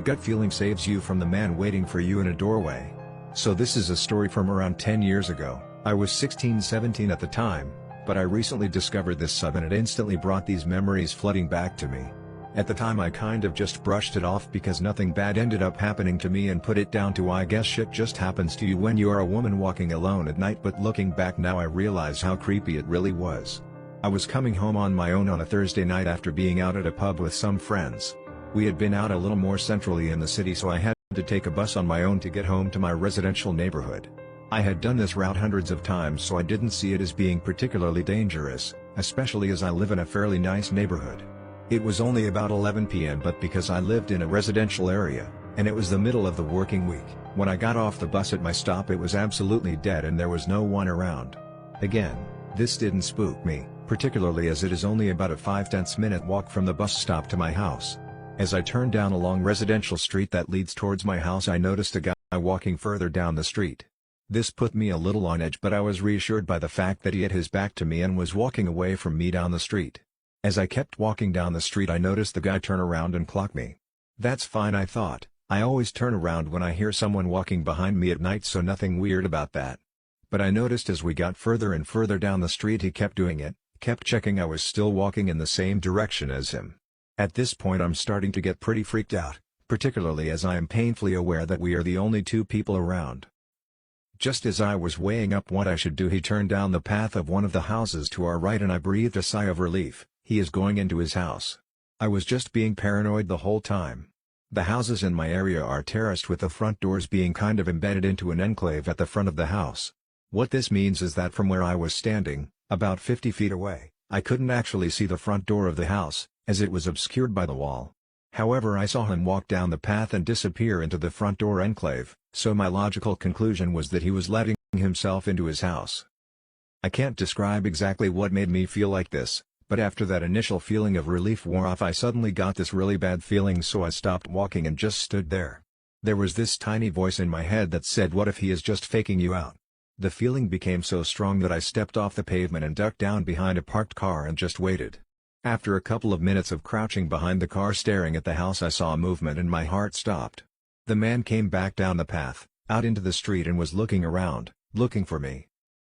gut feeling saves you from the man waiting for you in a doorway. So this is a story from around 10 years ago. I was 16-17 at the time, but I recently discovered this sub and it instantly brought these memories flooding back to me. At the time I kind of just brushed it off because nothing bad ended up happening to me and put it down to I guess shit just happens to you when you are a woman walking alone at night, but looking back now I realize how creepy it really was. I was coming home on my own on a Thursday night after being out at a pub with some friends. We had been out a little more centrally in the city, so I had to take a bus on my own to get home to my residential neighborhood. I had done this route hundreds of times, so I didn't see it as being particularly dangerous, especially as I live in a fairly nice neighborhood. It was only about 11 p.m. but because I lived in a residential area, and it was the middle of the working week, when I got off the bus at my stop it was absolutely dead and there was no one around. Again, this didn't spook me, particularly as it is only about a 5-10 minute walk from the bus stop to my house. As I turned down a long residential street that leads towards my house I noticed a guy walking further down the street. This put me a little on edge, but I was reassured by the fact that he had his back to me and was walking away from me down the street. As I kept walking down the street I noticed the guy turn around and clock me. That's fine, I thought. I always turn around when I hear someone walking behind me at night, so nothing weird about that. But I noticed as we got further and further down the street he kept doing it, kept checking I was still walking in the same direction as him. At this point I'm starting to get pretty freaked out, particularly as I am painfully aware that we are the only two people around. Just as I was weighing up what I should do, he turned down the path of one of the houses to our right and I breathed a sigh of relief. He is going into his house. I was just being paranoid the whole time. The houses in my area are terraced, with the front doors being kind of embedded into an enclave at the front of the house. What this means is that from where I was standing, about 50 feet away, I couldn't actually see the front door of the house, as it was obscured by the wall. However, I saw him walk down the path and disappear into the front door enclave, so my logical conclusion was that he was letting himself into his house. I can't describe exactly what made me feel like this, but after that initial feeling of relief wore off I suddenly got this really bad feeling, so I stopped walking and just stood there. There was this tiny voice in my head that said, "What if he is just faking you out?" The feeling became so strong that I stepped off the pavement and ducked down behind a parked car and just waited. After a couple of minutes of crouching behind the car staring at the house I saw movement and my heart stopped. The man came back down the path, out into the street, and was looking around, looking for me.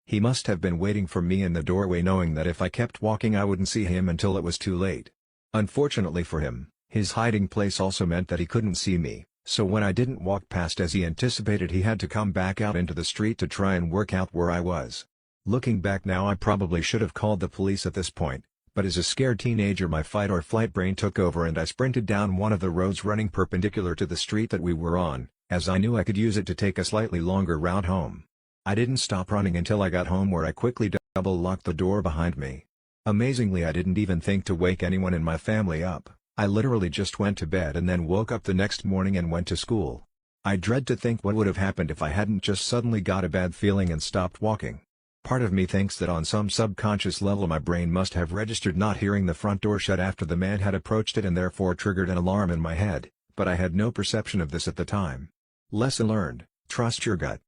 He must have been waiting for me in the doorway, knowing that if I kept walking I wouldn't see him until it was too late. Unfortunately for him, his hiding place also meant that he couldn't see me, so when I didn't walk past as he anticipated, he had to come back out into the street to try and work out where I was. Looking back now, I probably should have called the police at this point, but as a scared teenager my fight or flight brain took over and I sprinted down one of the roads running perpendicular to the street that we were on, as I knew I could use it to take a slightly longer route home. I didn't stop running until I got home, where I quickly double-locked the door behind me. Amazingly, I didn't even think to wake anyone in my family up. I literally just went to bed and then woke up the next morning and went to school. I dread to think what would have happened if I hadn't just suddenly got a bad feeling and stopped walking. Part of me thinks that on some subconscious level my brain must have registered not hearing the front door shut after the man had approached it and therefore triggered an alarm in my head, but I had no perception of this at the time. Lesson learned: trust your gut.